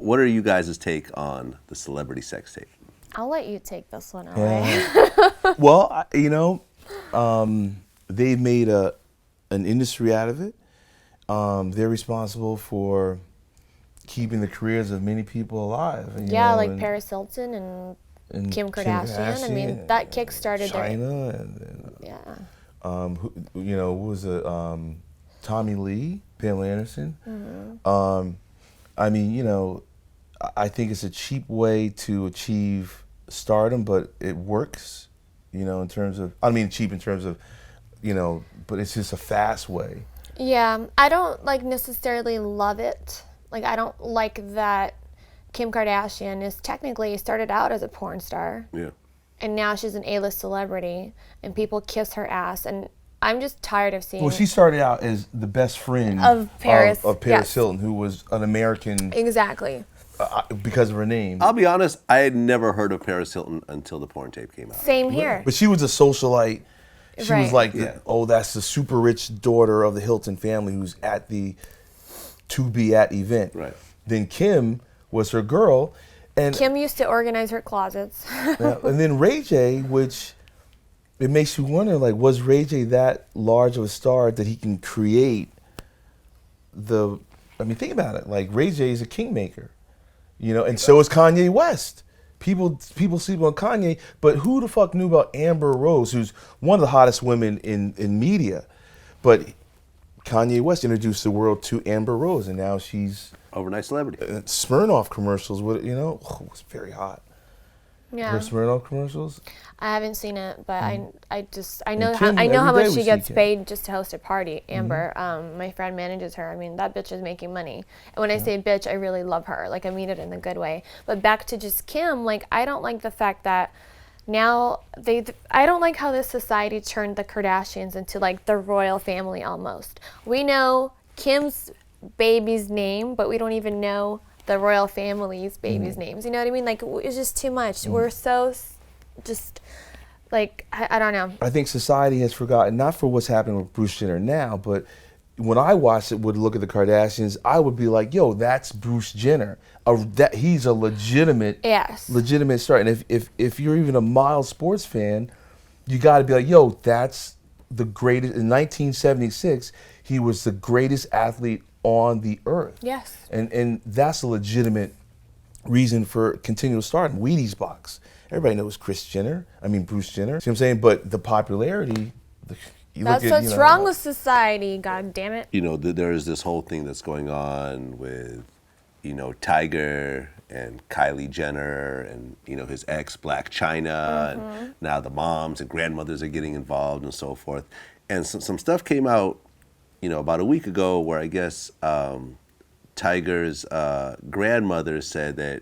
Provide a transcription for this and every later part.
what are you guys' take on the celebrity sex tape? I'll let you take this one away. Yeah. Well, they've made an industry out of it. They're responsible for keeping the careers of many people alive. Like Paris Hilton and Kim Kardashian. I mean, that kick-started China what was it? Tommy Lee, Pamela Anderson. Mm-hmm. I think it's a cheap way to achieve stardom, but it works. In terms of, cheap in terms of, but it's just a fast way. Yeah, I don't necessarily love it. I don't like that Kim Kardashian is technically started out as a porn star. Yeah. And now she's an A-list celebrity, and people kiss her ass, and I'm just tired of seeing. Well, she started out as the best friend of Paris, Paris Hilton, who was an American. Exactly. Because of her name. I'll be honest, I had never heard of Paris Hilton until the porn tape came out. Same here. But she was a socialite. She was like, Yeah. That's the super rich daughter of the Hilton family who's at the to be at event. Right. Then Kim was her girl. And Kim used to organize her closets. and then Ray J, which it makes you wonder, was Ray J that large of a star that he can create think about it. Ray J is a kingmaker. And so is Kanye West. People sleep on Kanye, but who the fuck knew about Amber Rose, who's one of the hottest women in media? But Kanye West introduced the world to Amber Rose, and now she's overnight celebrity. Smirnoff commercials with it, it's very hot. Yeah. Her Smirnoff commercials. I haven't seen it, but I know Kim, how every day much she we gets see Kim. paid just to host a party. Amber, my friend manages her. I mean, that bitch is making money. And when I say bitch, I really love her. I mean it in a good way. But back to just Kim, I don't like the fact that now I don't like how this society turned the Kardashians into the royal family almost. We know Kim's baby's name, but we don't even know the royal family's baby's names. You know what I mean? It's just too much. We're so just I don't know. I think society has forgotten, not for what's happening with Bruce Jenner now, but when I watched it, would look at the Kardashians, I would be like, yo, that's Bruce Jenner. He's a legitimate star. And if you're even a mild sports fan, you got to be like, yo, that's the greatest. In 1976, he was the greatest athlete on the earth. Yes. And that's a legitimate reason for continual stardom. Wheaties box. Everybody knows Bruce Jenner. See what I'm saying? But the popularity, that's what's wrong with society, god damn it. There's this whole thing that's going on with, Tiger and Kylie Jenner and, his ex, Black China. And now the moms and grandmothers are getting involved and so forth. And some stuff came out, about a week ago where I guess Tiger's grandmother said that,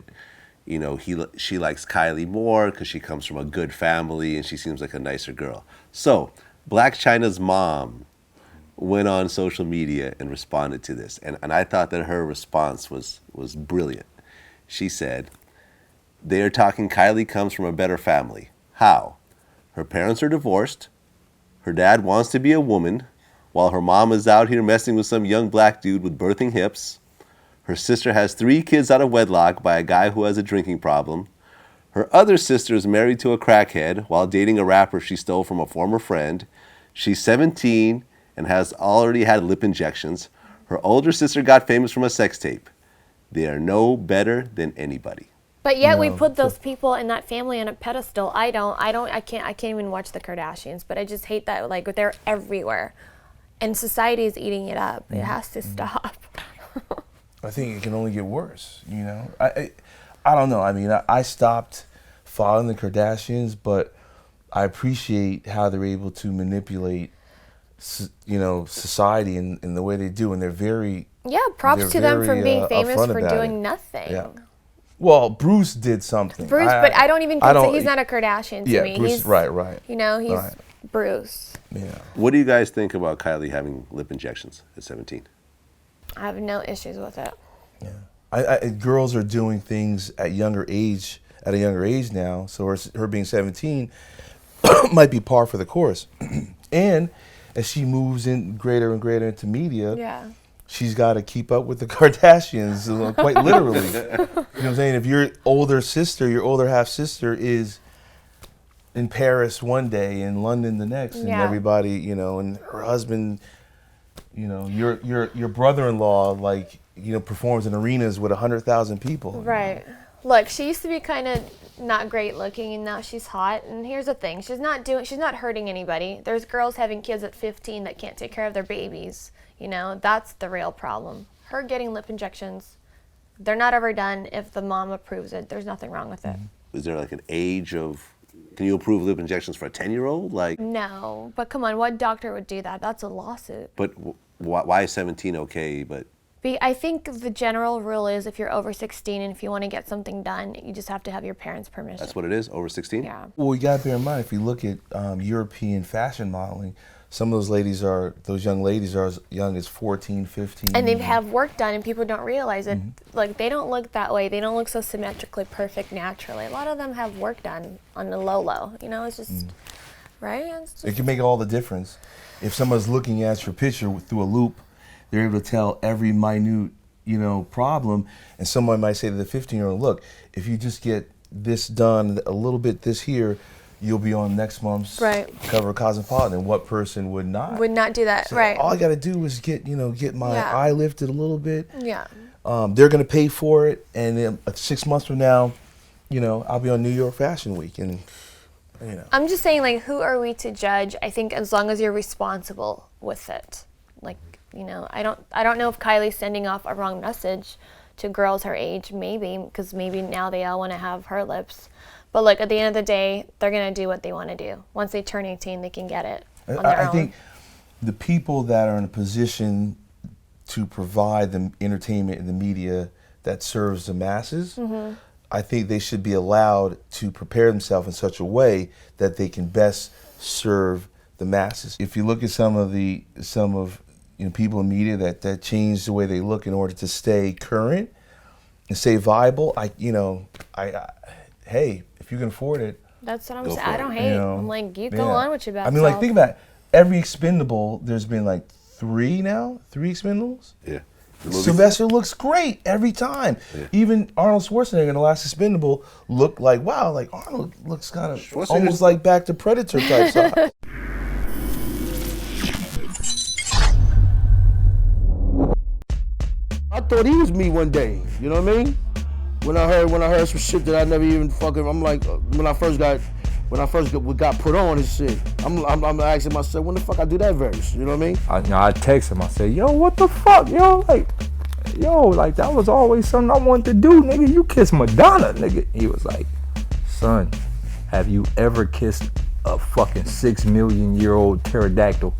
she likes Kylie more because she comes from a good family and she seems like a nicer girl. So Black China's mom went on social media and responded to this. And I thought that her response was brilliant. She said, "They are talking Kylie comes from a better family. How? Her parents are divorced. Her dad wants to be a woman, while her mom is out here messing with some young black dude with birthing hips. Her sister has 3 kids out of wedlock by a guy who has a drinking problem. Her other sister is married to a crackhead while dating a rapper she stole from a former friend. She's 17 and has already had lip injections. Her older sister got famous from a sex tape. They are no better than anybody." But yet we put those people in that family on a pedestal. I can't even watch the Kardashians, but I just hate that they're everywhere. And society is eating it up. It has to stop. I think it can only get worse, I don't know. I stopped following the Kardashians, but I appreciate how they're able to manipulate, society in the way they do, and they're very... Yeah, props to them for being famous for doing nothing. Yeah. Well, Bruce did something. But I don't even consider... He's not a Kardashian to me. Bruce, he's, right. He's right. Bruce. Yeah. What do you guys think about Kylie having lip injections at 17? I have no issues with it. Yeah. Girls are doing things at a younger age now, so her being 17 might be par for the course. And as she moves in greater and greater into media, she's got to keep up with the Kardashians, quite literally. You know what I'm saying? If your older half sister is in Paris one day, in London the next, and everybody, you know, and her husband, you know, your brother-in-law, like, you know, performs in arenas with 100,000 people. Right. Look, she used to be kind of not great looking, and now she's hot. And here's the thing: she's not hurting anybody. There's girls having kids at 15 that can't take care of their babies. You know, that's the real problem. Her getting lip injections, they're not ever done if the mom approves it. There's nothing wrong with it. Is there like an age of? Can you approve lip injections for a 10-year-old? Like, no, but come on, what doctor would do that? That's a lawsuit. But why is 17 okay? But I think the general rule is if you're over 16 and if you want to get something done, you just have to have your parents' permission. That's what it is, over 16? Yeah. Well, you got to bear in mind, if you look at European fashion modeling, some of those young ladies are as young as 14, 15. And they have work done, and people don't realize it. Like, they don't look that way. They don't look so symmetrically perfect naturally. A lot of them have work done on the low. You know, it's just, right? It can make all the difference. If someone's looking at your picture through a loop, they're able to tell every minute, you know, problem. And someone might say to the 15-year-old, look, if you just get this done, a little bit this here, you'll be on next month's cover of Cosmopolitan. And what person would not? Would not do that, so right. All I got to do is get my eye lifted a little bit. Yeah. They're going to pay for it. And then 6 months from now, you know, I'll be on New York Fashion Week. And, you know. I'm just saying, like, who are we to judge? I think as long as you're responsible with it. Like, you know, I don't know if Kylie's sending off a wrong message to girls her age, maybe, because maybe now they all want to have her lips. But look, at the end of the day, they're going to do what they want to do. Once they turn 18, they can get it on their own. I think the people that are in a position to provide the entertainment and the media that serves the masses, I think they should be allowed to prepare themselves in such a way that they can best serve the masses. If you look at some of you know, people in media that change the way they look in order to stay current and stay viable, hey, if you can afford it. That's what I'm saying. I don't hate. You know, I'm like, you go on with your bad I mean, like, think about it. Every Expendable, there's been like 3 Expendables. Yeah. Sylvester looks great every time. Yeah. Even Arnold Schwarzenegger in the last Expendable looked like, wow, like Arnold looks kind of almost like Back to Predator type size. I thought he was me one day, you know what I mean? When I heard some shit that I never even fucking, I'm like, when I first got put on and shit, I'm asking myself, when the fuck I do that verse, you know what I mean? I text him, I said, yo, what the fuck, yo, like that was always something I wanted to do, nigga, you kissed Madonna, nigga. He was like, son, have you ever kissed a fucking 6 million year old pterodactyl?